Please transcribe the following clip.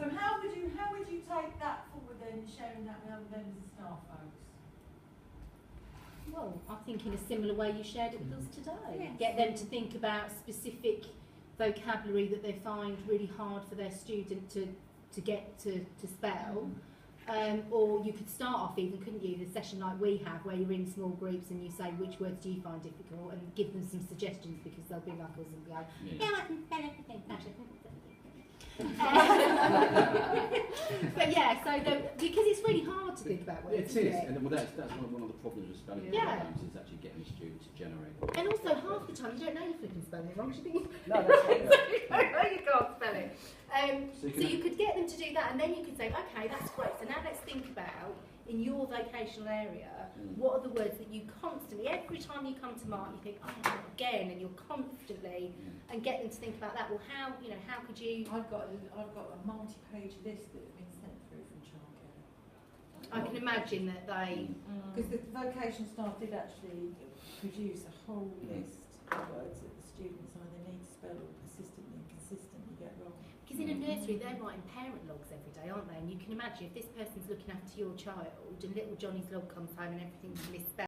So how would you take that forward then, sharing that with other members of staff, folks? Well, I think in a similar way you shared it with us today. Yes. Get them to think about specific vocabulary that they find really hard for their student to get to spell. Or you could start off even, couldn't you, the session like we have, where you're in small groups and you say which words do you find difficult, and give them some suggestions, because they'll be like us and go, yeah, I can spell everything. But yeah, so because it's really hard to think about words. It is, and well, that's one of the problems with spelling programs, is actually getting the student to generate. And also half the time you don't know you're flipping spelling it wrong, because you think No, that's right. you can't spell it. So you could get them to do that, and then you could say, okay, that's great. So now let's think about, in your vocational area, what are the words that you constantly, every time you come to Mark, you think, oh, again, and you're constantly, and get them to think about that. Well, how could you? I've got a multi-page list that's been sent through from childcare. I can imagine that they. Because the vocational staff did actually produce a whole list of words that the students either need to spell or persistently and consistently get wrong. Because in a nursery, they're writing parent logs every day, aren't they? And you can imagine if this person's looking after your child and little Johnny's log comes home and everything's misspelled.